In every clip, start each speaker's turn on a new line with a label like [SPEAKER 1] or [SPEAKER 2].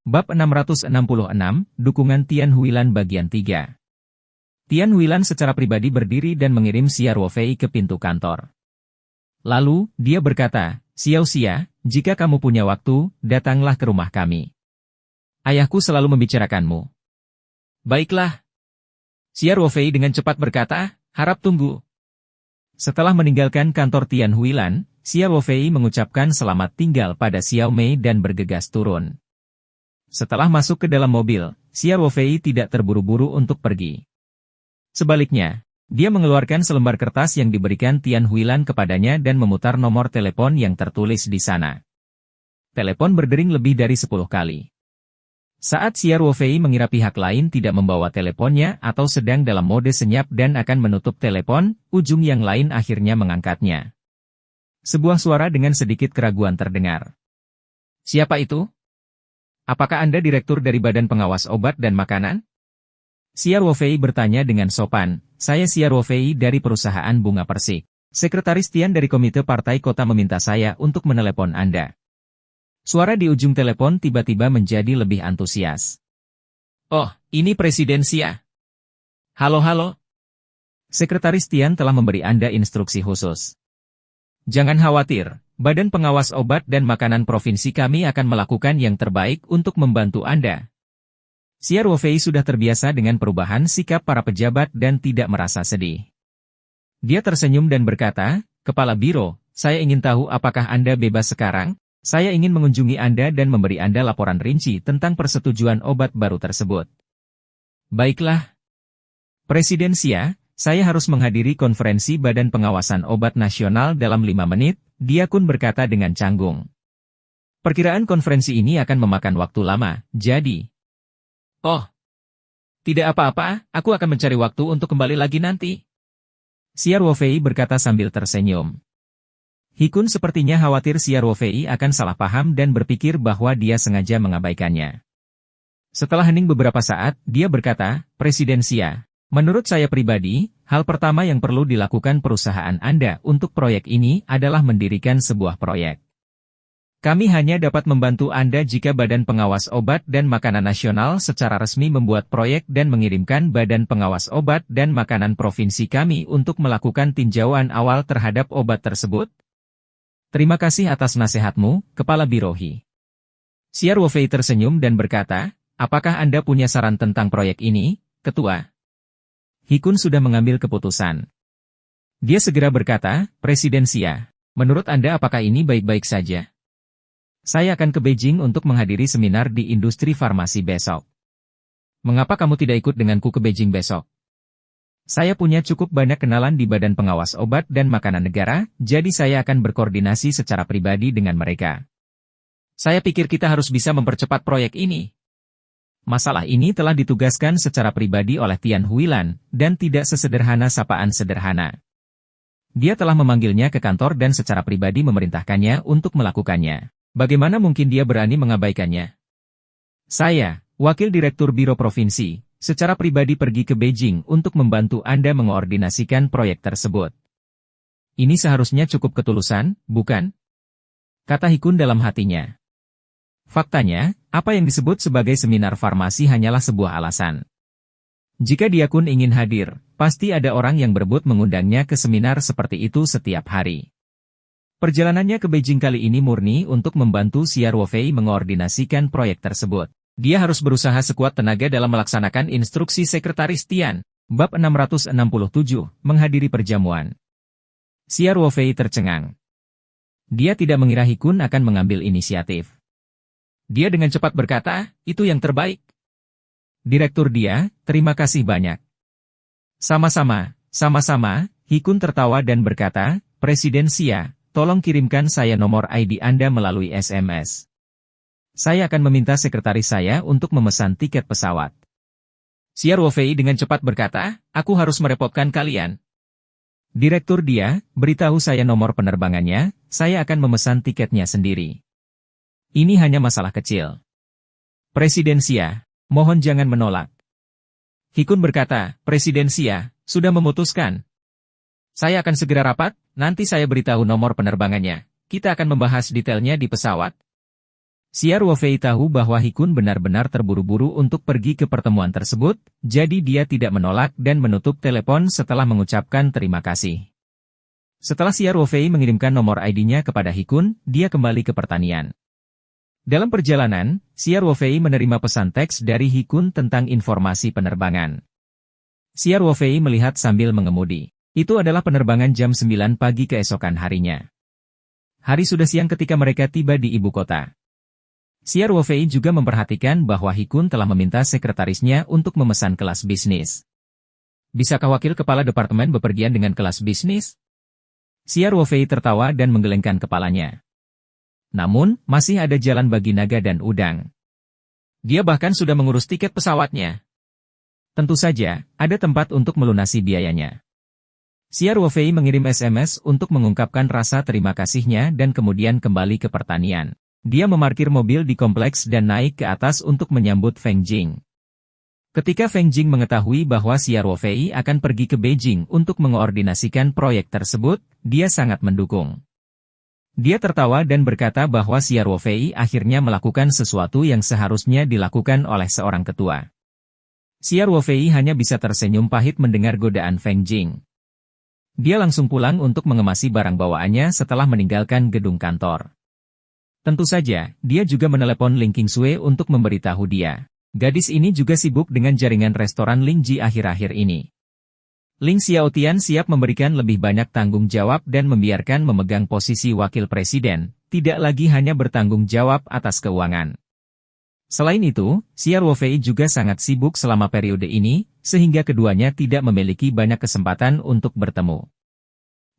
[SPEAKER 1] Bab 666, Dukungan Tian Huilan bagian 3. Tian Huilan secara pribadi berdiri dan mengirim Xiao Fei ke pintu kantor. Lalu, dia berkata, "Xiao Xia, jika kamu punya waktu, datanglah ke rumah kami. Ayahku selalu membicarakanmu." "Baiklah." Xiao Fei dengan cepat berkata, "Harap tunggu." Setelah meninggalkan kantor Tian Huilan, Xiao Fei mengucapkan selamat tinggal pada Xiao Mei dan bergegas turun. Setelah masuk ke dalam mobil, Xiao Fei tidak terburu-buru untuk pergi. Sebaliknya, dia mengeluarkan selembar kertas yang diberikan Tian Huilan kepadanya dan memutar nomor telepon yang tertulis di sana. Telepon berdering lebih dari 10 kali. Saat Xiao Fei mengira pihak lain tidak membawa teleponnya atau sedang dalam mode senyap dan akan menutup telepon, ujung yang lain akhirnya mengangkatnya. Sebuah suara dengan sedikit keraguan terdengar. "Siapa itu? Apakah Anda direktur dari Badan Pengawas Obat dan Makanan?" Xiao Fei bertanya dengan sopan. "Saya Xiao Fei dari perusahaan Bunga Persik. Sekretaris Tian dari Komite Partai Kota meminta saya untuk menelepon Anda." Suara di ujung telepon tiba-tiba menjadi lebih antusias. "Oh, ini Presiden Xia. Halo. Sekretaris Tian telah memberi Anda instruksi khusus. Jangan khawatir. Badan Pengawas Obat dan Makanan Provinsi kami akan melakukan yang terbaik untuk membantu Anda." Xiao Fei sudah terbiasa dengan perubahan sikap para pejabat dan tidak merasa sedih. Dia tersenyum dan berkata, "Kepala Biro, saya ingin tahu apakah Anda bebas sekarang? Saya ingin mengunjungi Anda dan memberi Anda laporan rinci tentang persetujuan obat baru tersebut." "Baiklah. Presiden Xia, saya harus menghadiri konferensi Badan Pengawasan Obat Nasional dalam 5 menit, Dia Kun berkata dengan canggung. "Perkiraan konferensi ini akan memakan waktu lama, jadi..." "Oh, tidak apa-apa, aku akan mencari waktu untuk kembali lagi nanti." Xiao Fei berkata sambil tersenyum. Hikun sepertinya khawatir Xiao Fei akan salah paham dan berpikir bahwa dia sengaja mengabaikannya. Setelah hening beberapa saat, dia berkata, "Presiden Xia, menurut saya pribadi, hal pertama yang perlu dilakukan perusahaan Anda untuk proyek ini adalah mendirikan sebuah proyek. Kami hanya dapat membantu Anda jika Badan Pengawas Obat dan Makanan Nasional secara resmi membuat proyek dan mengirimkan Badan Pengawas Obat dan Makanan Provinsi kami untuk melakukan tinjauan awal terhadap obat tersebut. Terima kasih atas nasihatmu, Kepala Birohi." Xiao Fei tersenyum dan berkata, "Apakah Anda punya saran tentang proyek ini, Ketua?" Hikun sudah mengambil keputusan. Dia segera berkata, "Presiden Xia, menurut Anda apakah ini baik-baik saja? Saya akan ke Beijing untuk menghadiri seminar di industri farmasi besok. Mengapa kamu tidak ikut denganku ke Beijing besok? Saya punya cukup banyak kenalan di Badan Pengawas Obat dan Makanan Negara, jadi saya akan berkoordinasi secara pribadi dengan mereka. Saya pikir kita harus bisa mempercepat proyek ini. Masalah ini telah ditugaskan secara pribadi oleh Tian Huilan, dan tidak sesederhana sapaan sederhana. Dia telah memanggilnya ke kantor dan secara pribadi memerintahkannya untuk melakukannya. Bagaimana mungkin dia berani mengabaikannya? Saya, Wakil Direktur Biro Provinsi, secara pribadi pergi ke Beijing untuk membantu Anda mengoordinasikan proyek tersebut. Ini seharusnya cukup ketulusan, bukan?" kata Hikun dalam hatinya. Faktanya, apa yang disebut sebagai seminar farmasi hanyalah sebuah alasan. Jika Dia Kun ingin hadir, pasti ada orang yang berebut mengundangnya ke seminar seperti itu setiap hari. Perjalanannya ke Beijing kali ini murni untuk membantu Xiao Fei mengoordinasikan proyek tersebut. Dia harus berusaha sekuat tenaga dalam melaksanakan instruksi Sekretaris Tian. Bab 667, Menghadiri Perjamuan. Xiao Fei tercengang. Dia tidak mengira Hikun akan mengambil inisiatif. Dia dengan cepat berkata, "Itu yang terbaik. Direktur Dia, terima kasih banyak." Sama-sama, Hikun tertawa dan berkata, "Presiden Xia, tolong kirimkan saya nomor ID Anda melalui SMS. Saya akan meminta sekretaris saya untuk memesan tiket pesawat." Xiao Fei dengan cepat berkata, "Aku harus merepotkan kalian. Direktur Dia, beritahu saya nomor penerbangannya, saya akan memesan tiketnya sendiri. Ini hanya masalah kecil." "Presiden Xia, mohon jangan menolak." Hikun berkata, "Presiden Xia, sudah memutuskan. Saya akan segera rapat, nanti saya beritahu nomor penerbangannya. Kita akan membahas detailnya di pesawat." Xiao Ruofei tahu bahwa Hikun benar-benar terburu-buru untuk pergi ke pertemuan tersebut, jadi dia tidak menolak dan menutup telepon setelah mengucapkan terima kasih. Setelah Xiao Ruofei mengirimkan nomor ID-nya kepada Hikun, dia kembali ke pertanian. Dalam perjalanan, Xiao Ruofei menerima pesan teks dari Hikun tentang informasi penerbangan. Xiao Ruofei melihat sambil mengemudi. Itu adalah penerbangan jam 9 pagi keesokan harinya. Hari sudah siang ketika mereka tiba di ibu kota. Xiao Ruofei juga memperhatikan bahwa Hikun telah meminta sekretarisnya untuk memesan kelas bisnis. Bisakah wakil kepala departemen bepergian dengan kelas bisnis? Xiao Ruofei tertawa dan menggelengkan kepalanya. Namun, masih ada jalan bagi naga dan udang. Dia bahkan sudah mengurus tiket pesawatnya. Tentu saja, ada tempat untuk melunasi biayanya. Xiao Ruofei mengirim SMS untuk mengungkapkan rasa terima kasihnya dan kemudian kembali ke pertanian. Dia memarkir mobil di kompleks dan naik ke atas untuk menyambut Feng Jing. Ketika Feng Jing mengetahui bahwa Xiao Ruofei akan pergi ke Beijing untuk mengoordinasikan proyek tersebut, dia sangat mendukung. Dia tertawa dan berkata bahwa Xiao Ruofei akhirnya melakukan sesuatu yang seharusnya dilakukan oleh seorang ketua. Xiao Ruofei hanya bisa tersenyum pahit mendengar godaan Feng Jing. Dia langsung pulang untuk mengemasi barang bawaannya setelah meninggalkan gedung kantor. Tentu saja, dia juga menelepon Ling Qingsui untuk memberitahu dia. Gadis ini juga sibuk dengan jaringan restoran Ling Ji akhir-akhir ini. Ling Xiaotian siap memberikan lebih banyak tanggung jawab dan membiarkan memegang posisi wakil presiden, tidak lagi hanya bertanggung jawab atas keuangan. Selain itu, Xiao Ruofei juga sangat sibuk selama periode ini, sehingga keduanya tidak memiliki banyak kesempatan untuk bertemu.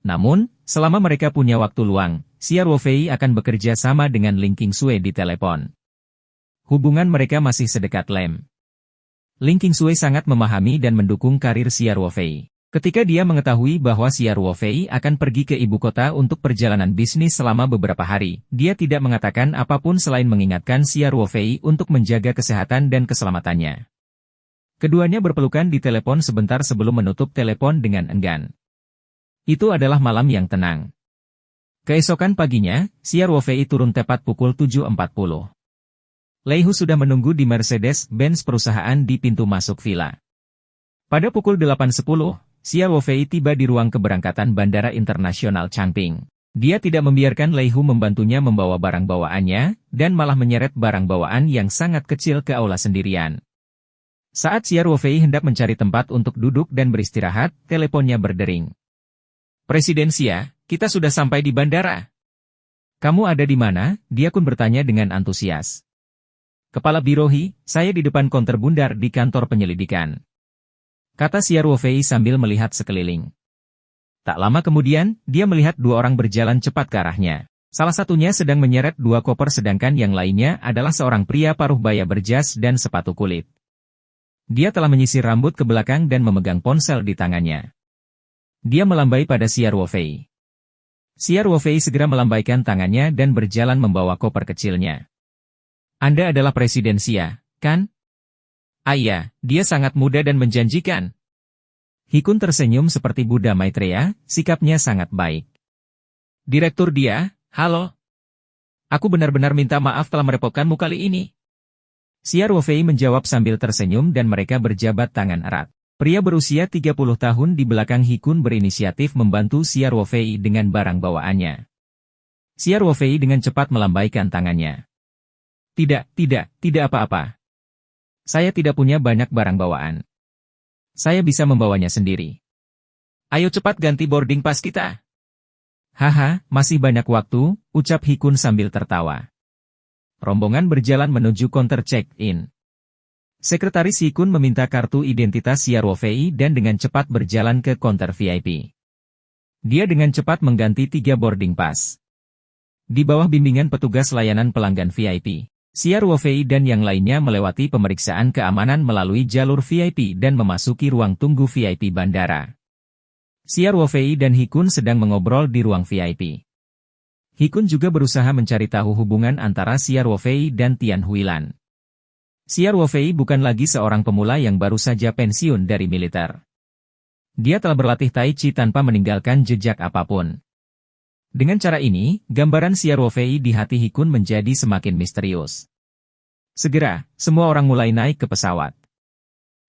[SPEAKER 1] Namun, selama mereka punya waktu luang, Xiao Ruofei akan bekerja sama dengan Ling Qingsui di telepon. Hubungan mereka masih sedekat lem. Ling Qingsui sangat memahami dan mendukung karir Xiao Ruofei. Ketika dia mengetahui bahwa Xiao Ruofei akan pergi ke ibu kota untuk perjalanan bisnis selama beberapa hari, dia tidak mengatakan apapun selain mengingatkan Xiao Ruofei untuk menjaga kesehatan dan keselamatannya. Keduanya berpelukan di telepon sebentar sebelum menutup telepon dengan enggan. Itu adalah malam yang tenang. Keesokan paginya, Xiao Ruofei turun tepat pukul 7.40. Lei Hu sudah menunggu di Mercedes-Benz perusahaan di pintu masuk villa. Pada pukul 8.10, Xiao Ruofei tiba di ruang keberangkatan Bandara Internasional Changping. Dia tidak membiarkan Lei Hu membantunya membawa barang bawaannya, dan malah menyeret barang bawaan yang sangat kecil ke aula sendirian. Saat Xiao Ruofei hendak mencari tempat untuk duduk dan beristirahat, teleponnya berdering. Presiden Xia, kita sudah sampai di bandara. Kamu ada di mana? Dia Kun bertanya dengan antusias. Kepala Birohi, saya di depan konter bundar di kantor penyelidikan. Kata Xiao Ruofei sambil melihat sekeliling. Tak lama kemudian, dia melihat dua orang berjalan cepat ke arahnya. Salah satunya sedang menyeret dua koper sedangkan yang lainnya adalah seorang pria paruh baya berjas dan sepatu kulit. Dia telah menyisir rambut ke belakang dan memegang ponsel di tangannya. Dia melambai pada Xiao Ruofei. Xiao Ruofei segera melambaikan tangannya dan berjalan membawa koper kecilnya. Anda adalah Presiden Xia, kan? Ah iya, dia sangat muda dan menjanjikan. Hikun tersenyum seperti Buddha Maitreya, sikapnya sangat baik. Direktur dia, halo. Aku benar-benar minta maaf telah merepotkanmu kali ini. Xiao Ruofei menjawab sambil tersenyum dan mereka berjabat tangan erat. Pria berusia 30 tahun di belakang Hikun berinisiatif membantu Xiao Ruofei dengan barang bawaannya. Xiao Ruofei dengan cepat melambaikan tangannya. Tidak apa-apa. Saya tidak punya banyak barang bawaan. Saya bisa membawanya sendiri. Ayo cepat ganti boarding pass kita. Haha, masih banyak waktu, ucap Hikun sambil tertawa. Rombongan berjalan menuju counter check-in. Sekretaris Hikun meminta kartu identitas Xiao Ruofei dan dengan cepat berjalan ke counter VIP. Dia dengan cepat mengganti 3 boarding pass. Di bawah bimbingan petugas layanan pelanggan VIP, Xiao Ruofei dan yang lainnya melewati pemeriksaan keamanan melalui jalur VIP dan memasuki ruang tunggu VIP bandara. Xiao Ruofei dan Hikun sedang mengobrol di ruang VIP. Hikun juga berusaha mencari tahu hubungan antara Xiao Ruofei dan Tian Huilan. Xiao Ruofei bukan lagi seorang pemula yang baru saja pensiun dari militer. Dia telah berlatih Tai Chi tanpa meninggalkan jejak apapun. Dengan cara ini, gambaran Xia Ruofei di hati Hikun menjadi semakin misterius. Segera, semua orang mulai naik ke pesawat.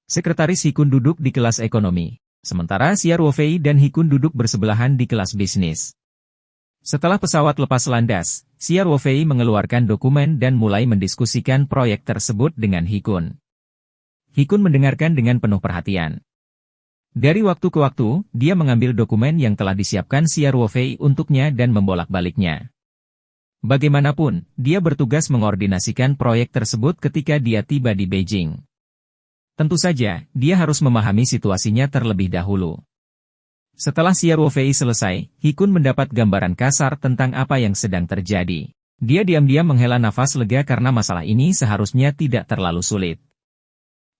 [SPEAKER 1] Sekretaris Hikun duduk di kelas ekonomi, sementara Xia Ruofei dan Hikun duduk bersebelahan di kelas bisnis. Setelah pesawat lepas landas, Xia Ruofei mengeluarkan dokumen dan mulai mendiskusikan proyek tersebut dengan Hikun. Hikun mendengarkan dengan penuh perhatian. Dari waktu ke waktu, dia mengambil dokumen yang telah disiapkan Xia Ruofei untuknya dan membolak-baliknya. Bagaimanapun, dia bertugas mengordinasikan proyek tersebut ketika dia tiba di Beijing. Tentu saja, dia harus memahami situasinya terlebih dahulu. Setelah Xia Ruofei selesai, Hikun mendapat gambaran kasar tentang apa yang sedang terjadi. Dia diam-diam menghela nafas lega karena masalah ini seharusnya tidak terlalu sulit.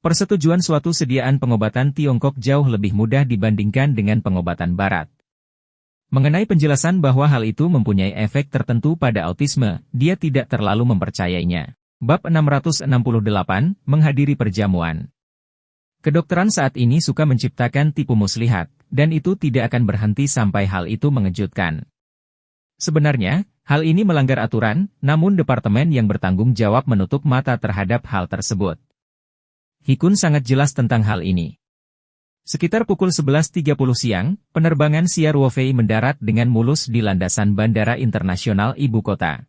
[SPEAKER 1] Persetujuan suatu sediaan pengobatan Tiongkok jauh lebih mudah dibandingkan dengan pengobatan Barat. Mengenai penjelasan bahwa hal itu mempunyai efek tertentu pada autisme, dia tidak terlalu mempercayainya. Bab 668, menghadiri perjamuan. Kedokteran saat ini suka menciptakan tipu muslihat, dan itu tidak akan berhenti sampai hal itu mengejutkan. Sebenarnya, hal ini melanggar aturan, namun departemen yang bertanggung jawab menutup mata terhadap hal tersebut. Hikun sangat jelas tentang hal ini. Sekitar pukul 11.30 siang, penerbangan Xia Ruofei mendarat dengan mulus di landasan Bandara Internasional Ibu Kota.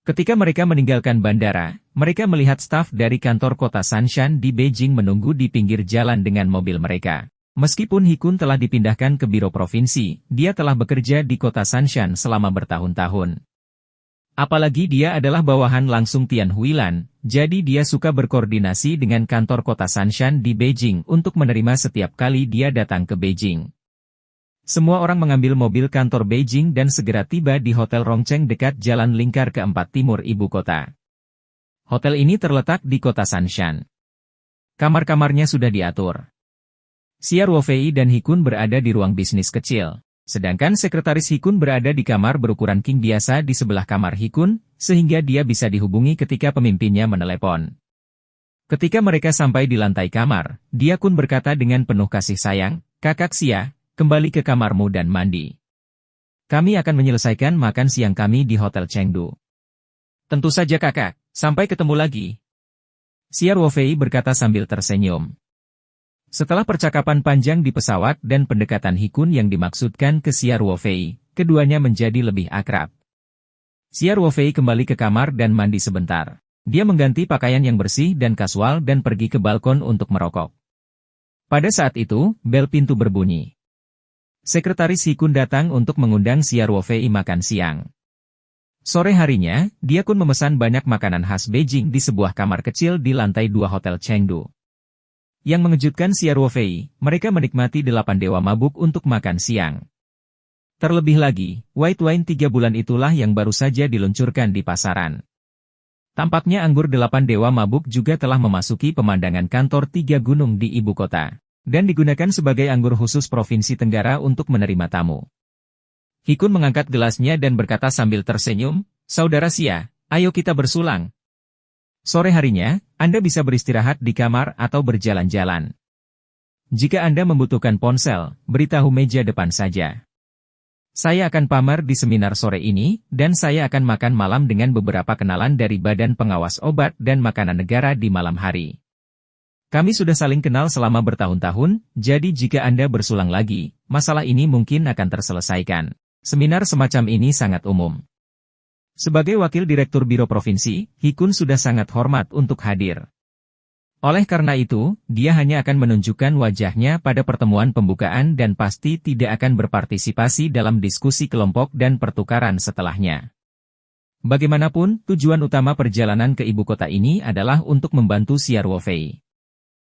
[SPEAKER 1] Ketika mereka meninggalkan bandara, mereka melihat staf dari kantor kota Sanshan di Beijing menunggu di pinggir jalan dengan mobil mereka. Meskipun Hikun telah dipindahkan ke biro provinsi, dia telah bekerja di kota Sanshan selama bertahun-tahun. Apalagi dia adalah bawahan langsung Tian Huilan, jadi dia suka berkoordinasi dengan kantor kota Sanshan di Beijing untuk menerima setiap kali dia datang ke Beijing. Semua orang mengambil mobil kantor Beijing dan segera tiba di Hotel Rongcheng dekat Jalan Lingkar keempat timur ibu kota. Hotel ini terletak di kota Sanshan. Kamar-kamarnya sudah diatur. Xia Ruofei dan Hikun berada di ruang bisnis kecil. Sedangkan sekretaris Hikun berada di kamar berukuran king biasa di sebelah kamar Hikun, sehingga dia bisa dihubungi ketika pemimpinnya menelepon. Ketika mereka sampai di lantai kamar, dia pun berkata dengan penuh kasih sayang, "Kakak Xia, kembali ke kamarmu dan mandi. Kami akan menyelesaikan makan siang kami di Hotel Chengdu." "Tentu saja kakak, sampai ketemu lagi." Xia Ruofei berkata sambil tersenyum. Setelah percakapan panjang di pesawat dan pendekatan Hikun yang dimaksudkan ke Xia Ruofei, keduanya menjadi lebih akrab. Xia Ruofei kembali ke kamar dan mandi sebentar. Dia mengganti pakaian yang bersih dan kasual dan pergi ke balkon untuk merokok. Pada saat itu, bel pintu berbunyi. Sekretaris Hikun datang untuk mengundang Xia Ruofei makan siang. Sore harinya, dia pun memesan banyak makanan khas Beijing di sebuah kamar kecil di lantai 2 Hotel Chengdu. Yang mengejutkan Xia Ruofei, mereka menikmati 8 dewa mabuk untuk makan siang. Terlebih lagi, white wine 3 bulan itulah yang baru saja diluncurkan di pasaran. Tampaknya anggur 8 dewa mabuk juga telah memasuki pemandangan kantor 3 gunung di ibu kota, dan digunakan sebagai anggur khusus Provinsi Tenggara untuk menerima tamu. Hikun mengangkat gelasnya dan berkata sambil tersenyum, "Saudara Xia, ayo kita bersulang. Sore harinya, Anda bisa beristirahat di kamar atau berjalan-jalan. Jika Anda membutuhkan ponsel, beritahu meja depan saja. Saya akan pamer di seminar sore ini, dan saya akan makan malam dengan beberapa kenalan dari Badan Pengawas Obat dan Makanan Negara di malam hari. Kami sudah saling kenal selama bertahun-tahun, jadi jika Anda bersulang lagi, masalah ini mungkin akan terselesaikan. Seminar semacam ini sangat umum." Sebagai wakil direktur biro provinsi, Hikun sudah sangat hormat untuk hadir. Oleh karena itu, dia hanya akan menunjukkan wajahnya pada pertemuan pembukaan dan pasti tidak akan berpartisipasi dalam diskusi kelompok dan pertukaran setelahnya. Bagaimanapun, tujuan utama perjalanan ke ibu kota ini adalah untuk membantu Xia Ruofei.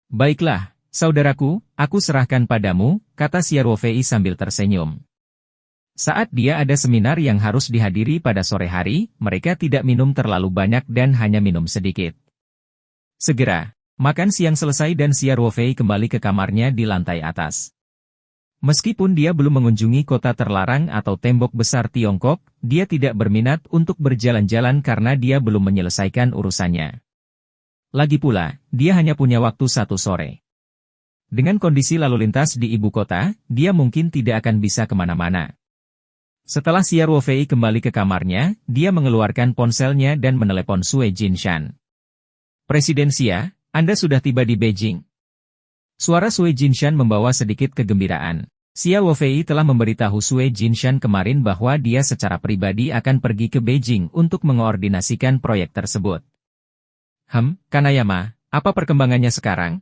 [SPEAKER 1] "Baiklah, saudaraku, aku serahkan padamu," kata Xia Ruofei sambil tersenyum. Saat dia ada seminar yang harus dihadiri pada sore hari, mereka tidak minum terlalu banyak dan hanya minum sedikit. Segera, makan siang selesai dan Xia Ruofei kembali ke kamarnya di lantai atas. Meskipun dia belum mengunjungi kota terlarang atau tembok besar Tiongkok, dia tidak berminat untuk berjalan-jalan karena dia belum menyelesaikan urusannya. Lagi pula, dia hanya punya waktu 1 sore. Dengan kondisi lalu lintas di ibu kota, dia mungkin tidak akan bisa kemana-mana. Setelah Xia Ruofei kembali ke kamarnya, dia mengeluarkan ponselnya dan menelepon Sue Jinshan. Presiden Xia, Anda sudah tiba di Beijing. Suara Sue Jinshan membawa sedikit kegembiraan. Xia Ruofei telah memberitahu Sue Jinshan kemarin bahwa dia secara pribadi akan pergi ke Beijing untuk mengoordinasikan proyek tersebut. Kanayama, apa perkembangannya sekarang?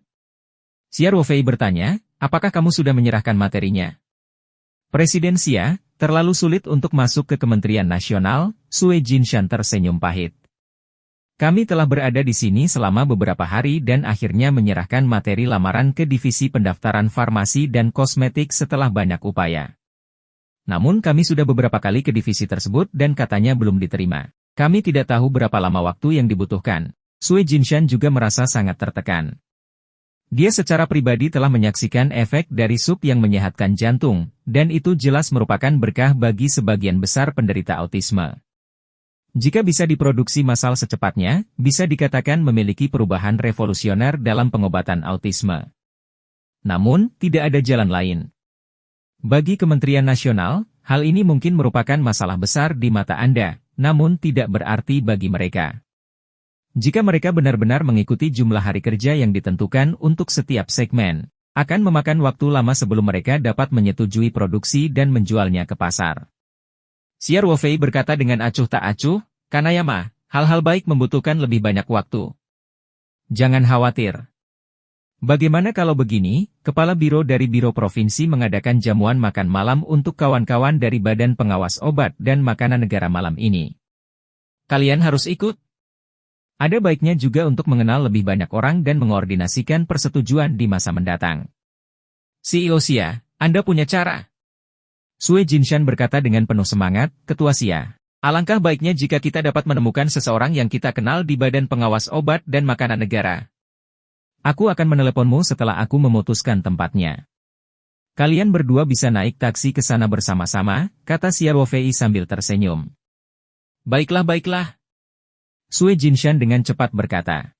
[SPEAKER 1] Xia Ruofei bertanya, apakah kamu sudah menyerahkan materinya? Presiden Xia, terlalu sulit untuk masuk ke Kementerian Nasional, Sue Jinshan tersenyum pahit. Kami telah berada di sini selama beberapa hari dan akhirnya menyerahkan materi lamaran ke Divisi Pendaftaran Farmasi dan Kosmetik setelah banyak upaya. Namun kami sudah beberapa kali ke divisi tersebut dan katanya belum diterima. Kami tidak tahu berapa lama waktu yang dibutuhkan. Sue Jinshan juga merasa sangat tertekan. Dia secara pribadi telah menyaksikan efek dari sup yang menyehatkan jantung, dan itu jelas merupakan berkah bagi sebagian besar penderita autisme. Jika bisa diproduksi massal secepatnya, bisa dikatakan memiliki perubahan revolusioner dalam pengobatan autisme. Namun, tidak ada jalan lain. Bagi Kementerian Nasional, hal ini mungkin merupakan masalah besar di mata Anda, namun tidak berarti bagi mereka. Jika mereka benar-benar mengikuti jumlah hari kerja yang ditentukan untuk setiap segmen, akan memakan waktu lama sebelum mereka dapat menyetujui produksi dan menjualnya ke pasar. Xia Ruofei berkata dengan acuh tak acuh, Kanayama, hal-hal baik membutuhkan lebih banyak waktu. Jangan khawatir. Bagaimana kalau begini, Kepala Biro dari Biro Provinsi mengadakan jamuan makan malam untuk kawan-kawan dari Badan Pengawas Obat dan Makanan Negara malam ini. Kalian harus ikut. Ada baiknya juga untuk mengenal lebih banyak orang dan mengoordinasikan persetujuan di masa mendatang. CEO Xia, Anda punya cara. Sue Jinshan berkata dengan penuh semangat, Ketua Xia. Alangkah baiknya jika kita dapat menemukan seseorang yang kita kenal di Badan Pengawas Obat dan Makanan Negara. Aku akan meneleponmu setelah aku memutuskan tempatnya. Kalian berdua bisa naik taksi ke sana bersama-sama, kata Xia Ruofei sambil tersenyum. Baiklah. Sue Jinshan dengan cepat berkata.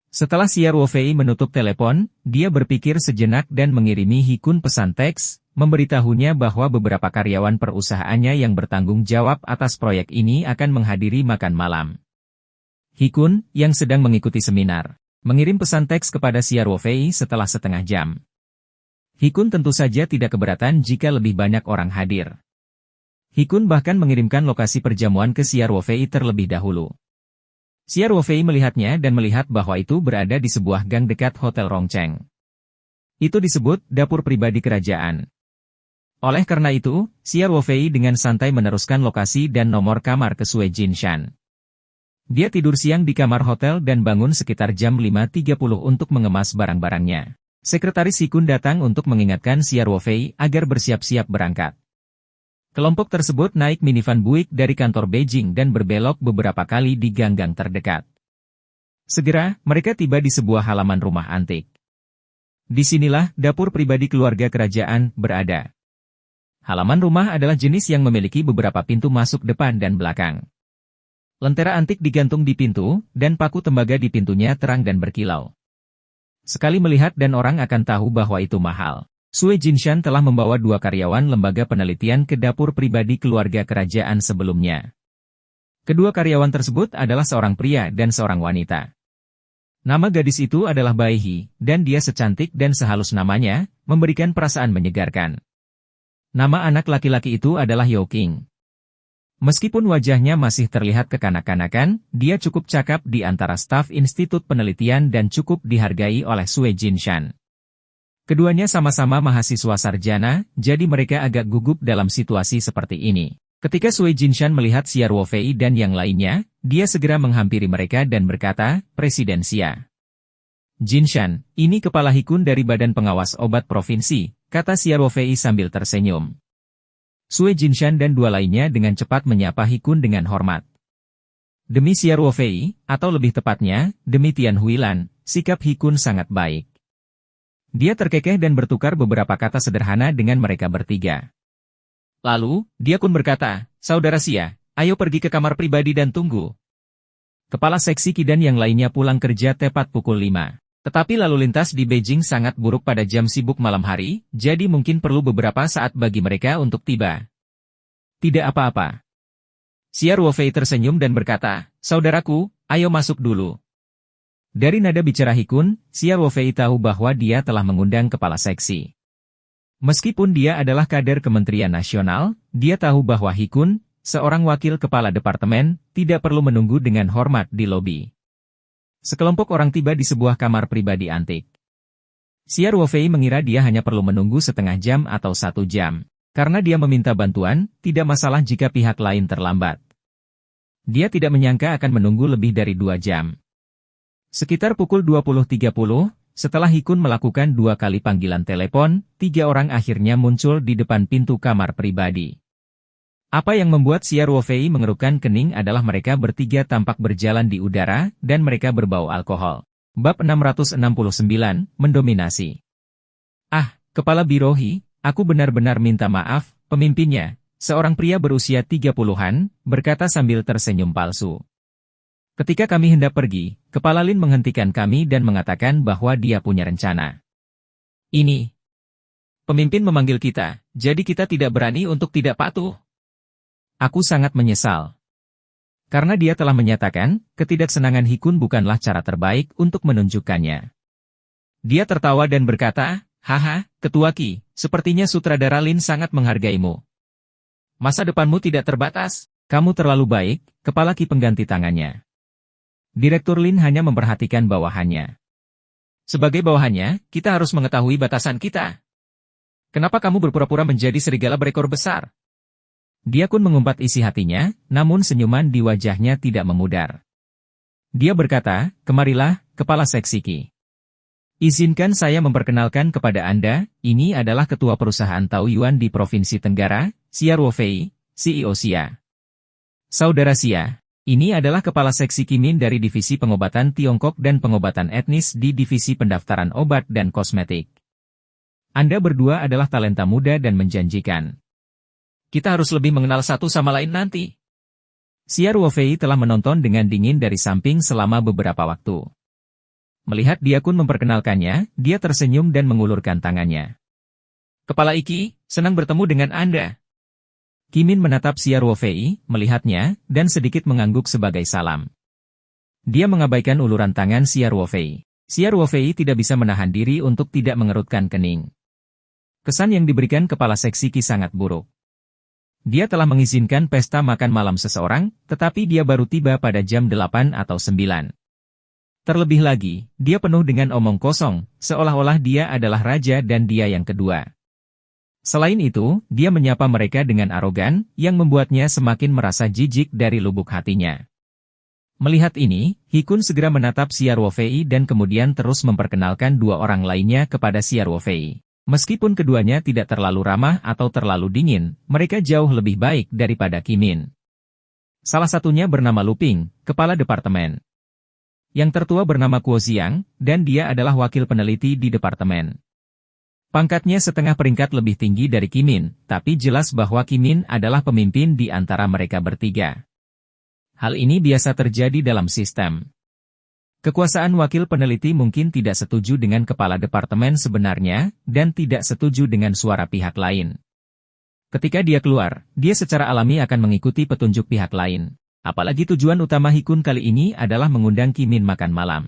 [SPEAKER 1] Setelah Xia Ruofei menutup telepon, dia berpikir sejenak dan mengirimi Hikun pesan teks, memberitahunya bahwa beberapa karyawan perusahaannya yang bertanggung jawab atas proyek ini akan menghadiri makan malam. Hikun, yang sedang mengikuti seminar, mengirim pesan teks kepada Xia Ruofei setelah setengah jam. Hikun tentu saja tidak keberatan jika lebih banyak orang hadir. Hikun bahkan mengirimkan lokasi perjamuan ke Xia Ruofei terlebih dahulu. Xia Ruofei melihatnya dan melihat bahwa itu berada di sebuah gang dekat Hotel Rongcheng. Itu disebut dapur pribadi kerajaan. Oleh karena itu, Xia Ruofei dengan santai meneruskan lokasi dan nomor kamar ke Sue Jinshan. Dia tidur siang di kamar hotel dan bangun sekitar jam 5.30 untuk mengemas barang-barangnya. Sekretaris Hikun datang untuk mengingatkan Xia Ruofei agar bersiap-siap berangkat. Kelompok tersebut naik minivan Buick dari kantor Beijing dan berbelok beberapa kali di gang-gang terdekat. Segera, mereka tiba di sebuah halaman rumah antik. Disinilah dapur pribadi keluarga kerajaan berada. Halaman rumah adalah jenis yang memiliki beberapa pintu masuk depan dan belakang. Lentera antik digantung di pintu, dan paku tembaga di pintunya terang dan berkilau. Sekali melihat dan orang akan tahu bahwa itu mahal. Sue Jinshan telah membawa 2 karyawan lembaga penelitian ke dapur pribadi keluarga kerajaan sebelumnya. Kedua karyawan tersebut adalah seorang pria dan seorang wanita. Nama gadis itu adalah Bai He, dan dia secantik dan sehalus namanya, memberikan perasaan menyegarkan. Nama anak laki-laki itu adalah Yao Qing. Meskipun wajahnya masih terlihat kekanak-kanakan, dia cukup cakap di antara staf Institut Penelitian dan cukup dihargai oleh Sue Jinshan. Keduanya sama-sama mahasiswa sarjana, jadi mereka agak gugup dalam situasi seperti ini. Ketika Sue Jinshan melihat Xia Ruofei dan yang lainnya, dia segera menghampiri mereka dan berkata, Presiden Xia. Jinshan, ini Kepala Hikun dari Badan Pengawas Obat Provinsi, kata Xia Ruofei sambil tersenyum. Sue Jinshan dan 2 lainnya dengan cepat menyapa Hikun dengan hormat. Demi Xia Ruofei, atau lebih tepatnya, demi Tian Huilan, sikap Hikun sangat baik. Dia terkekeh dan bertukar beberapa kata sederhana dengan mereka bertiga. Lalu, dia pun berkata, Saudara Xia, ayo pergi ke kamar pribadi dan tunggu. Kepala seksi Kidan yang lainnya pulang kerja tepat pukul 5. Tetapi lalu lintas di Beijing sangat buruk pada jam sibuk malam hari, jadi mungkin perlu beberapa saat bagi mereka untuk tiba. Tidak apa-apa. Xia Ruofei tersenyum dan berkata, saudaraku, ayo masuk dulu. Dari nada bicara Hikun, Xia Ruofei tahu bahwa dia telah mengundang kepala seksi. Meskipun dia adalah kader Kementerian Nasional, dia tahu bahwa Hikun, seorang wakil kepala departemen, tidak perlu menunggu dengan hormat di lobi. Sekelompok orang tiba di sebuah kamar pribadi antik. Xia Ruofei mengira dia hanya perlu menunggu setengah jam atau 1 jam. Karena dia meminta bantuan, tidak masalah jika pihak lain terlambat. Dia tidak menyangka akan menunggu lebih dari 2 jam. Sekitar pukul 20.30, setelah Hikun melakukan 2 kali panggilan telepon, 3 orang akhirnya muncul di depan pintu kamar pribadi. Apa yang membuat Xia Ruofei mengerutkan kening adalah mereka bertiga tampak berjalan di udara, dan mereka berbau alkohol. Bab 669, Mendominasi. Ah, Kepala Birohi, aku benar-benar minta maaf, pemimpinnya, seorang pria berusia 30-an, berkata sambil tersenyum palsu. Ketika kami hendak pergi, Kepala Lin menghentikan kami dan mengatakan bahwa dia punya rencana. Ini. Pemimpin memanggil kita, jadi kita tidak berani untuk tidak patuh. Aku sangat menyesal. Karena dia telah menyatakan, ketidaksenangan Hikun bukanlah cara terbaik untuk menunjukkannya. Dia tertawa dan berkata, haha, Ketua Qi, sepertinya sutradara Lin sangat menghargaimu. Masa depanmu tidak terbatas, kamu terlalu baik, Kepala Qi pengganti tangannya. Direktur Lin hanya memperhatikan bawahannya. Sebagai bawahannya, kita harus mengetahui batasan kita. Kenapa kamu berpura-pura menjadi serigala berekor besar? Dia pun mengumpat isi hatinya, namun senyuman di wajahnya tidak memudar. Dia berkata, kemarilah, Kepala Seksi Qi. Izinkan saya memperkenalkan kepada Anda, ini adalah Ketua Perusahaan Taoyuan di Provinsi Tenggara, Xia Ruofei, CEO Xia. Saudara Xia, ini adalah Kepala Seksi Kimin dari Divisi Pengobatan Tiongkok dan Pengobatan Etnis di Divisi Pendaftaran Obat dan Kosmetik. Anda berdua adalah talenta muda dan menjanjikan. Kita harus lebih mengenal satu sama lain nanti. Xia Ruofei telah menonton dengan dingin dari samping selama beberapa waktu. Melihat dia pun memperkenalkannya, dia tersenyum dan mengulurkan tangannya. Kepala Iki, senang bertemu dengan Anda. Kimin menatap Xia Ruofei, melihatnya, dan sedikit mengangguk sebagai salam. Dia mengabaikan uluran tangan Xia Ruofei. Xia Ruofei tidak bisa menahan diri untuk tidak mengerutkan kening. Kesan yang diberikan Kepala Seksi Qi sangat buruk. Dia telah mengizinkan pesta makan malam seseorang, tetapi dia baru tiba pada jam 8 atau 9. Terlebih lagi, dia penuh dengan omong kosong, seolah-olah dia adalah raja dan dia yang kedua. Selain itu, dia menyapa mereka dengan arogan, yang membuatnya semakin merasa jijik dari lubuk hatinya. Melihat ini, Hikun segera menatap Xia Ruofei dan kemudian terus memperkenalkan 2 orang lainnya kepada Xia Ruofei. Meskipun keduanya tidak terlalu ramah atau terlalu dingin, mereka jauh lebih baik daripada Kimin. Salah satunya bernama Luping, Kepala Departemen. Yang tertua bernama Kuo Xiang, dan dia adalah wakil peneliti di departemen. Pangkatnya setengah peringkat lebih tinggi dari Kimin, tapi jelas bahwa Kimin adalah pemimpin di antara mereka bertiga. Hal ini biasa terjadi dalam sistem. Kekuasaan wakil peneliti mungkin tidak setuju dengan kepala departemen sebenarnya, dan tidak setuju dengan suara pihak lain. Ketika dia keluar, dia secara alami akan mengikuti petunjuk pihak lain. Apalagi tujuan utama Hikun kali ini adalah mengundang Kimin makan malam.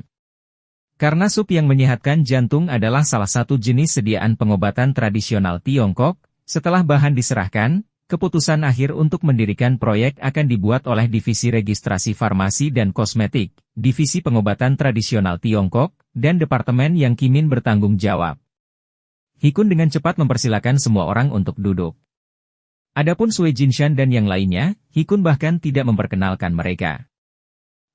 [SPEAKER 1] Karena sup yang menyehatkan jantung adalah salah satu jenis sediaan pengobatan tradisional Tiongkok, setelah bahan diserahkan, keputusan akhir untuk mendirikan proyek akan dibuat oleh Divisi Registrasi Farmasi dan Kosmetik, Divisi Pengobatan Tradisional Tiongkok, dan Departemen yang Kimin bertanggung jawab. Hikun dengan cepat mempersilakan semua orang untuk duduk. Adapun Sui Jinshan dan yang lainnya, Hikun bahkan tidak memperkenalkan mereka.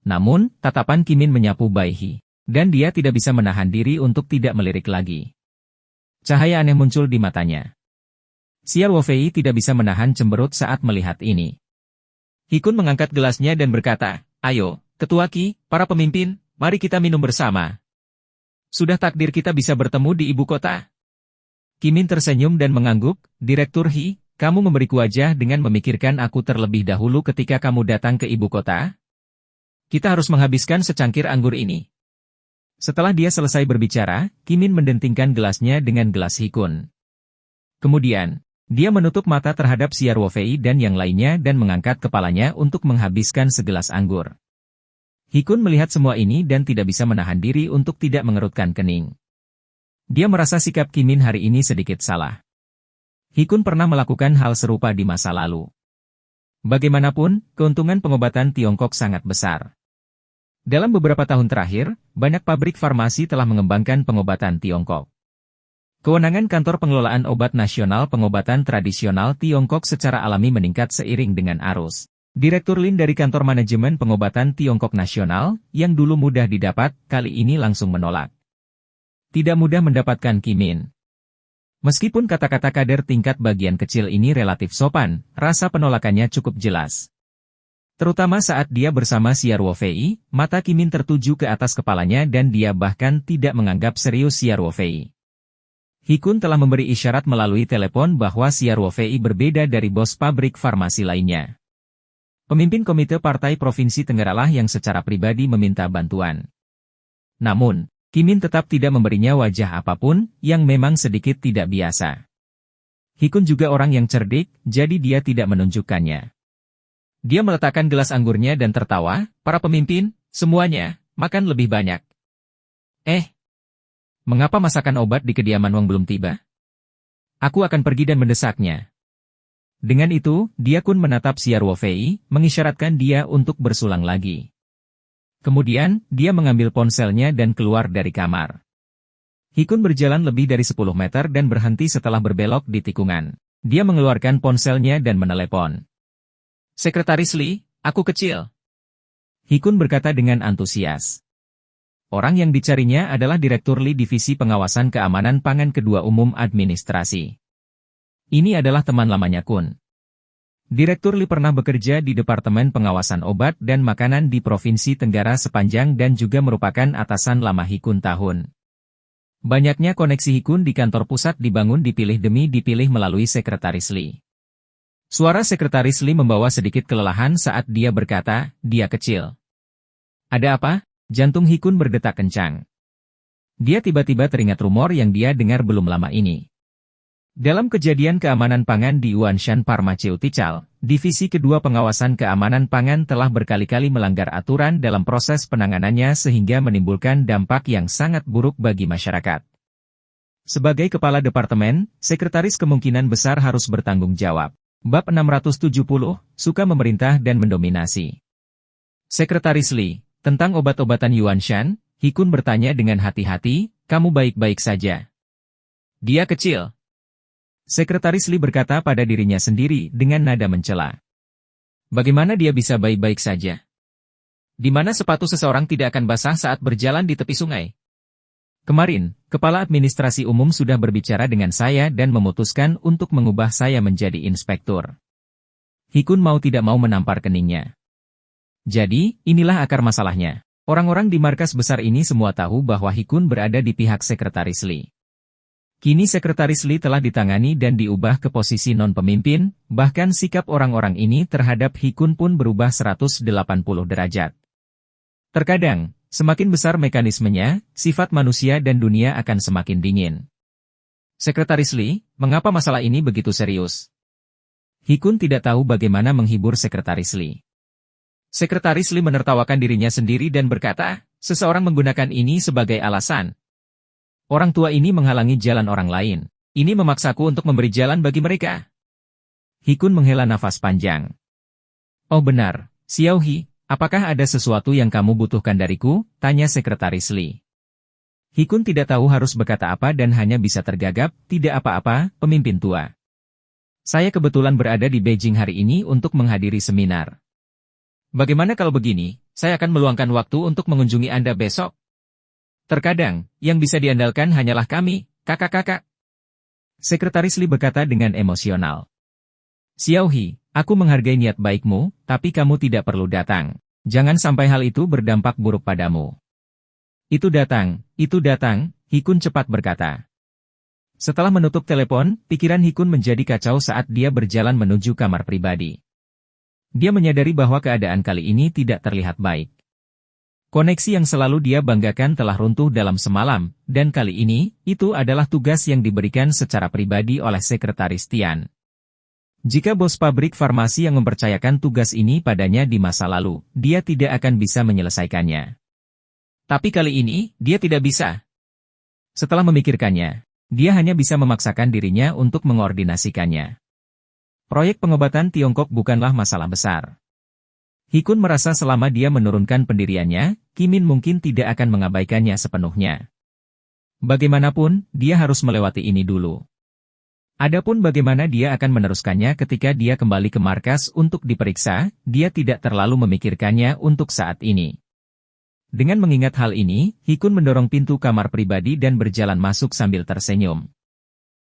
[SPEAKER 1] Namun, tatapan Kimin menyapu Baihi, dan dia tidak bisa menahan diri untuk tidak melirik lagi. Cahaya aneh muncul di matanya. Xia Ruofei tidak bisa menahan cemberut saat melihat ini. Hikun mengangkat gelasnya dan berkata, ayo, Ketua Qi, para pemimpin, mari kita minum bersama. Sudah takdir kita bisa bertemu di ibu kota. Kimin tersenyum dan mengangguk, Direktur He, kamu memberiku wajah dengan memikirkan aku terlebih dahulu ketika kamu datang ke ibu kota? Kita harus menghabiskan secangkir anggur ini. Setelah dia selesai berbicara, Kimin mendentingkan gelasnya dengan gelas Hikun. Kemudian, Dia menutup mata terhadap Xia Ruofei dan yang lainnya dan mengangkat kepalanya untuk menghabiskan segelas anggur. Hikun melihat semua ini dan tidak bisa menahan diri untuk tidak mengerutkan kening. Dia merasa sikap Kimin hari ini sedikit salah. Hikun pernah melakukan hal serupa di masa lalu. Bagaimanapun, keuntungan pengobatan Tiongkok sangat besar. Dalam beberapa tahun terakhir, banyak pabrik farmasi telah mengembangkan pengobatan Tiongkok. Kewenangan Kantor Pengelolaan Obat Nasional Pengobatan Tradisional Tiongkok secara alami meningkat seiring dengan arus. Direktur Lin dari Kantor Manajemen Pengobatan Tiongkok Nasional, yang dulu mudah didapat, kali ini langsung menolak. Tidak mudah mendapatkan Kimin. Meskipun kata-kata kader tingkat bagian kecil ini relatif sopan, rasa penolakannya cukup jelas. Terutama saat dia bersama Xia Ruofei, mata Kimin tertuju ke atas kepalanya dan dia bahkan tidak menganggap serius Xia Ruofei. Hikun telah memberi isyarat melalui telepon bahwa Xia Ruofei berbeda dari bos pabrik farmasi lainnya. Pemimpin Komite Partai Provinsi Tenggaralah yang secara pribadi meminta bantuan. Namun, Kimin tetap tidak memberinya wajah apapun, yang memang sedikit tidak biasa. Hikun juga orang yang cerdik, jadi dia tidak menunjukkannya. Dia meletakkan gelas anggurnya dan tertawa, para pemimpin, semuanya, makan lebih banyak. Mengapa masakan obat di kediaman Wang belum tiba? Aku akan pergi dan mendesaknya. Dengan itu, dia pun menatap Xia Ruofei, mengisyaratkan dia untuk bersulang lagi. Kemudian, dia mengambil ponselnya dan keluar dari kamar. Hikun berjalan lebih dari 10 meter dan berhenti setelah berbelok di tikungan. Dia mengeluarkan ponselnya dan menelepon. Sekretaris Li, aku kecil. Hikun berkata dengan antusias. Orang yang dicarinya adalah Direktur Li Divisi Pengawasan Keamanan Pangan Kedua Umum Administrasi. Ini adalah teman lamanya Kun. Direktur Li pernah bekerja di Departemen Pengawasan Obat dan Makanan di Provinsi Tenggara Sepanjang dan juga merupakan atasan lama Hikun tahun. Banyaknya koneksi Hikun di kantor pusat dibangun dipilih demi dipilih melalui Sekretaris Li. Suara Sekretaris Li membawa sedikit kelelahan saat dia berkata, dia kecil. Ada apa? Jantung Hikun berdetak kencang. Dia tiba-tiba teringat rumor yang dia dengar belum lama ini. Dalam kejadian keamanan pangan di Yuanshan Pharmaceutical, Divisi Kedua Pengawasan Keamanan Pangan telah berkali-kali melanggar aturan dalam proses penanganannya sehingga menimbulkan dampak yang sangat buruk bagi masyarakat. Sebagai kepala departemen, sekretaris kemungkinan besar harus bertanggung jawab. Bab 670, suka memerintah dan mendominasi. Sekretaris Li, tentang obat-obatan Yuanshan, Hikun bertanya dengan hati-hati, kamu baik-baik saja. Dia kecil. Sekretaris Li berkata pada dirinya sendiri dengan nada mencela. Bagaimana dia bisa baik-baik saja? Di mana sepatu seseorang tidak akan basah saat berjalan di tepi sungai? Kemarin, Kepala Administrasi Umum sudah berbicara dengan saya dan memutuskan untuk mengubah saya menjadi inspektur. Hikun mau tidak mau menampar keningnya. Jadi, inilah akar masalahnya. Orang-orang di markas besar ini semua tahu bahwa Hikun berada di pihak Sekretaris Li. Kini Sekretaris Li telah ditangani dan diubah ke posisi non-pemimpin, bahkan sikap orang-orang ini terhadap Hikun pun berubah 180 derajat. Terkadang, semakin besar mekanismenya, sifat manusia dan dunia akan semakin dingin. Sekretaris Li, mengapa masalah ini begitu serius? Hikun tidak tahu bagaimana menghibur Sekretaris Li. Sekretaris Li menertawakan dirinya sendiri dan berkata, seseorang menggunakan ini sebagai alasan. Orang tua ini menghalangi jalan orang lain. Ini memaksaku untuk memberi jalan bagi mereka. Hikun menghela nafas panjang. Oh benar, Xiaohi, apakah ada sesuatu yang kamu butuhkan dariku? Tanya Sekretaris Li. Hikun tidak tahu harus berkata apa dan hanya bisa tergagap, tidak apa-apa, pemimpin tua. Saya kebetulan berada di Beijing hari ini untuk menghadiri seminar. Bagaimana kalau begini, saya akan meluangkan waktu untuk mengunjungi Anda besok. Terkadang, yang bisa diandalkan hanyalah kami, kakak-kakak. Sekretaris Li berkata dengan emosional. Xiaohi, aku menghargai niat baikmu, tapi kamu tidak perlu datang. Jangan sampai hal itu berdampak buruk padamu. Itu datang, Hikun cepat berkata. Setelah menutup telepon, pikiran Hikun menjadi kacau saat dia berjalan menuju kamar pribadi. Dia menyadari bahwa keadaan kali ini tidak terlihat baik. Koneksi yang selalu dia banggakan telah runtuh dalam semalam, dan kali ini, itu adalah tugas yang diberikan secara pribadi oleh Sekretaris Tian. Jika bos pabrik farmasi yang mempercayakan tugas ini padanya di masa lalu, dia tidak akan bisa menyelesaikannya. Tapi kali ini, dia tidak bisa. Setelah memikirkannya, dia hanya bisa memaksakan dirinya untuk mengordinasikannya. Proyek pengobatan Tiongkok bukanlah masalah besar. Hikun merasa selama dia menurunkan pendiriannya, Kim Min mungkin tidak akan mengabaikannya sepenuhnya. Bagaimanapun, dia harus melewati ini dulu. Adapun bagaimana dia akan meneruskannya ketika dia kembali ke markas untuk diperiksa, dia tidak terlalu memikirkannya untuk saat ini. Dengan mengingat hal ini, Hikun mendorong pintu kamar pribadi dan berjalan masuk sambil tersenyum.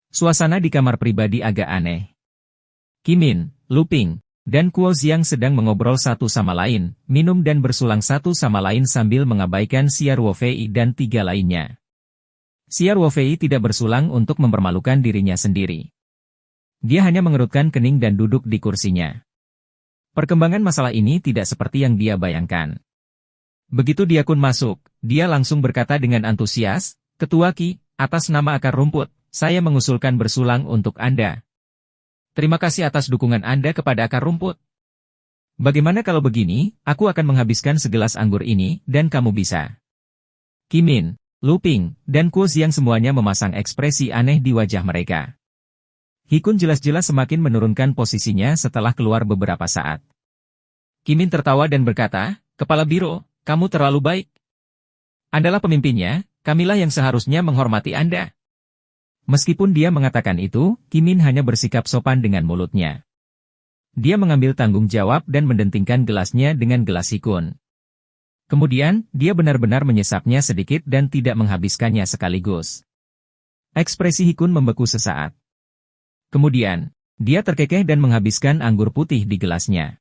[SPEAKER 1] Suasana di kamar pribadi agak aneh. Kim Min, Lu Ping, dan Kuo Xiang sedang mengobrol satu sama lain, minum dan bersulang satu sama lain sambil mengabaikan Xia Ruofei dan 3 lainnya. Xia Ruofei tidak bersulang untuk mempermalukan dirinya sendiri. Dia hanya mengerutkan kening dan duduk di kursinya. Perkembangan masalah ini tidak seperti yang dia bayangkan. Begitu Diakun masuk, dia langsung berkata dengan antusias, "Ketua Qi, atas nama akar rumput, saya mengusulkan bersulang untuk Anda. Terima kasih atas dukungan Anda kepada akar rumput. Bagaimana kalau begini, aku akan menghabiskan segelas anggur ini, dan kamu bisa." Kim Min, Lu Ping, dan Kuo Xiang semuanya memasang ekspresi aneh di wajah mereka. Hikun jelas-jelas semakin menurunkan posisinya setelah keluar beberapa saat. Kim Min tertawa dan berkata, "Kepala Biro, kamu terlalu baik. Andalah pemimpinnya, kamilah yang seharusnya menghormati Anda." Meskipun dia mengatakan itu, Kim Min hanya bersikap sopan dengan mulutnya. Dia mengambil tanggung jawab dan mendentingkan gelasnya dengan gelas Hikun. Kemudian, dia benar-benar menyesapnya sedikit dan tidak menghabiskannya sekaligus. Ekspresi Hikun membeku sesaat. Kemudian, dia terkekeh dan menghabiskan anggur putih di gelasnya.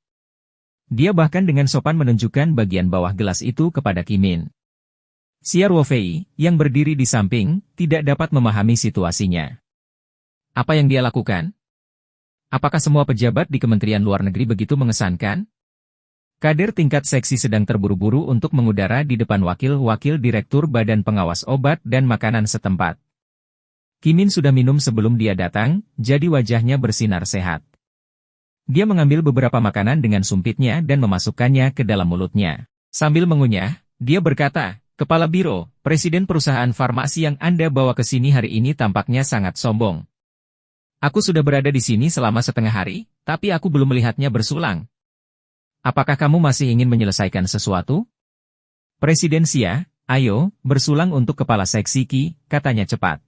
[SPEAKER 1] Dia bahkan dengan sopan menunjukkan bagian bawah gelas itu kepada Kim Min. Xia Ruofei, yang berdiri di samping, tidak dapat memahami situasinya. Apa yang dia lakukan? Apakah semua pejabat di Kementerian Luar Negeri begitu mengesankan? Kader tingkat seksi sedang terburu-buru untuk mengudara di depan wakil-wakil Direktur Badan Pengawas Obat dan Makanan setempat. Kim Min sudah minum sebelum dia datang, jadi wajahnya bersinar sehat. Dia mengambil beberapa makanan dengan sumpitnya dan memasukkannya ke dalam mulutnya. Sambil mengunyah, dia berkata, "Kepala Biro, Presiden perusahaan farmasi yang Anda bawa ke sini hari ini tampaknya sangat sombong. Aku sudah berada di sini selama setengah hari, tapi aku belum melihatnya bersulang. Apakah kamu masih ingin menyelesaikan sesuatu?" "Presiden Xia, ayo, bersulang untuk kepala seksi Qi," katanya cepat.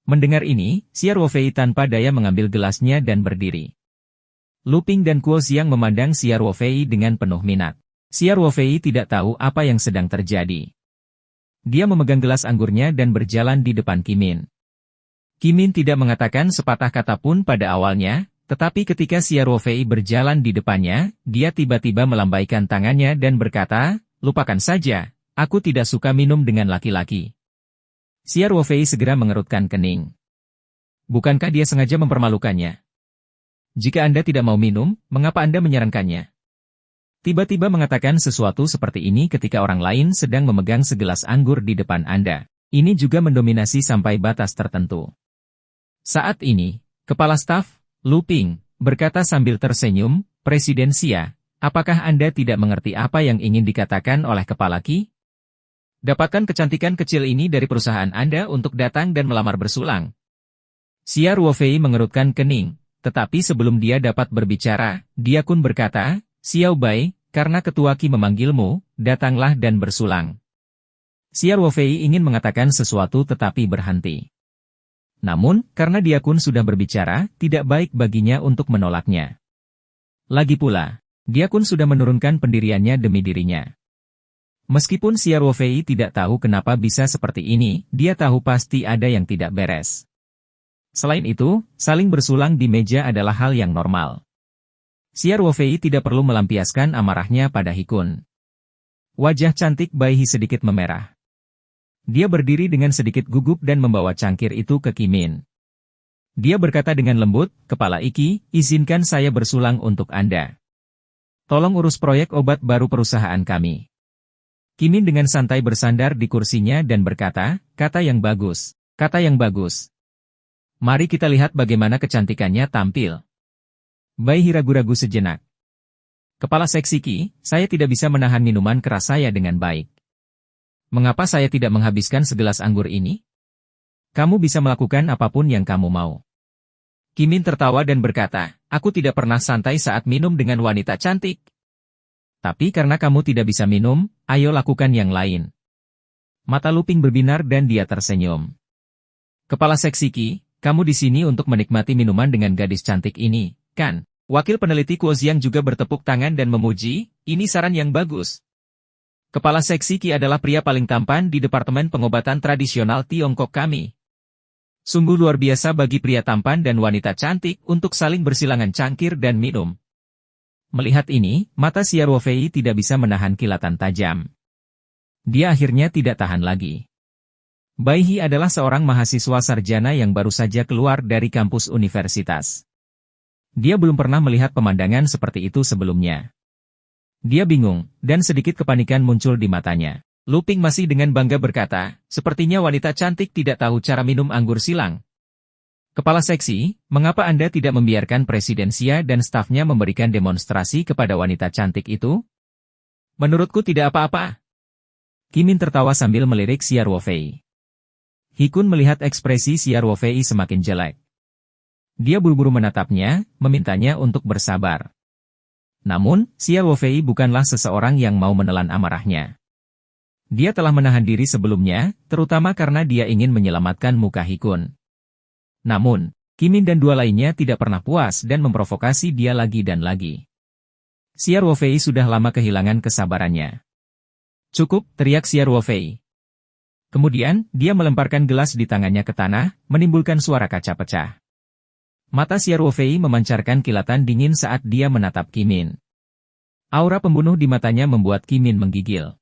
[SPEAKER 1] Mendengar ini, Xia Ruofei tanpa daya mengambil gelasnya dan berdiri. Lu Ping dan Kuo Xiang memandang Xia Ruofei dengan penuh minat. Xia Ruofei tidak tahu apa yang sedang terjadi. Dia memegang gelas anggurnya dan berjalan di depan Kim Min. Kim Min tidak mengatakan sepatah kata pun pada awalnya, tetapi ketika Xia Ruofei berjalan di depannya, dia tiba-tiba melambaikan tangannya dan berkata, "Lupakan saja, aku tidak suka minum dengan laki-laki." Xia Ruofei segera mengerutkan kening. Bukankah dia sengaja mempermalukannya? Jika Anda tidak mau minum, mengapa Anda menyarankannya? Tiba-tiba mengatakan sesuatu seperti ini ketika orang lain sedang memegang segelas anggur di depan Anda. Ini juga mendominasi sampai batas tertentu. Saat ini, Kepala Staf, Lu Ping, berkata sambil tersenyum, "Presiden Xia, apakah Anda tidak mengerti apa yang ingin dikatakan oleh Kepala Qi? Dapatkan kecantikan kecil ini dari perusahaan Anda untuk datang dan melamar bersulang." Xia Ruofei mengerutkan kening, tetapi sebelum dia dapat berbicara, dia pun berkata, "Xiao Bai, karena Ketua Qi memanggilmu, datanglah dan bersulang." Xia Ruofei ingin mengatakan sesuatu tetapi berhenti. Namun, karena dia pun sudah berbicara, tidak baik baginya untuk menolaknya. Lagi pula, dia pun sudah menurunkan pendiriannya demi dirinya. Meskipun Xia Ruofei tidak tahu kenapa bisa seperti ini, dia tahu pasti ada yang tidak beres. Selain itu, saling bersulang di meja adalah hal yang normal. Xia Ruofei tidak perlu melampiaskan amarahnya pada Hikun. Wajah cantik Bai He sedikit memerah. Dia berdiri dengan sedikit gugup dan membawa cangkir itu ke Kim Min. Dia berkata dengan lembut, "Kepala Iki, izinkan saya bersulang untuk Anda. Tolong urus proyek obat baru perusahaan kami." Kim Min dengan santai bersandar di kursinya dan berkata, "Kata yang bagus, kata yang bagus. Mari kita lihat bagaimana kecantikannya tampil." Bai He ragu-ragu sejenak. Kepala Seksi Qi, saya tidak bisa menahan minuman keras saya dengan baik. Mengapa saya tidak menghabiskan segelas anggur ini? Kamu bisa melakukan apapun yang kamu mau. Kim Min tertawa dan berkata, aku tidak pernah santai saat minum dengan wanita cantik. Tapi karena kamu tidak bisa minum, ayo lakukan yang lain. Mata Lu Ping berbinar dan dia tersenyum. Kepala Seksi Qi, kamu di sini untuk menikmati minuman dengan gadis cantik ini, kan? Wakil peneliti Kuo Xiang juga bertepuk tangan dan memuji, ini saran yang bagus. Kepala Seksi Qi adalah pria paling tampan di Departemen Pengobatan Tradisional Tiongkok kami. Sungguh luar biasa bagi pria tampan dan wanita cantik untuk saling bersilangan cangkir dan minum. Melihat ini, mata Xia Ruofei tidak bisa menahan kilatan tajam. Dia akhirnya tidak tahan lagi. Bai He adalah seorang mahasiswa sarjana yang baru saja keluar dari kampus universitas. Dia belum pernah melihat pemandangan seperti itu sebelumnya. Dia bingung, dan sedikit kepanikan muncul di matanya. Lu Ping masih dengan bangga berkata, sepertinya wanita cantik tidak tahu cara minum anggur silang. Kepala Seksi, mengapa Anda tidak membiarkan Presiden Xia dan stafnya memberikan demonstrasi kepada wanita cantik itu? Menurutku tidak apa-apa. Kim Min tertawa sambil melirik Xia Ruofei. He Kun melihat ekspresi Xia Ruofei semakin jelek. Dia buru-buru menatapnya, memintanya untuk bersabar. Namun, Xia Ruofei bukanlah seseorang yang mau menelan amarahnya. Dia telah menahan diri sebelumnya, terutama karena dia ingin menyelamatkan muka He Kun. Namun, Kim Min dan dua lainnya tidak pernah puas dan memprovokasi dia lagi dan lagi. Xia Ruofei sudah lama kehilangan kesabarannya. Cukup, teriak Xia Ruofei. Kemudian, dia melemparkan gelas di tangannya ke tanah, menimbulkan suara kaca pecah. Mata Xia Ruofei memancarkan kilatan dingin saat dia menatap Kim Min. Aura pembunuh di matanya membuat Kim Min menggigil.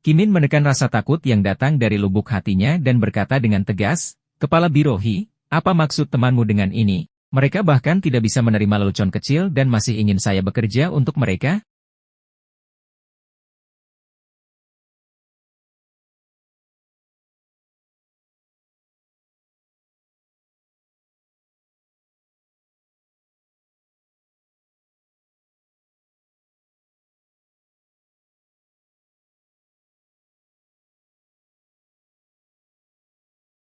[SPEAKER 1] Kim Min menekan rasa takut yang datang dari lubuk hatinya dan berkata dengan tegas, Kepala Biro He, apa maksud temanmu dengan ini? Mereka bahkan tidak bisa menerima lelucon kecil dan masih ingin saya bekerja untuk mereka?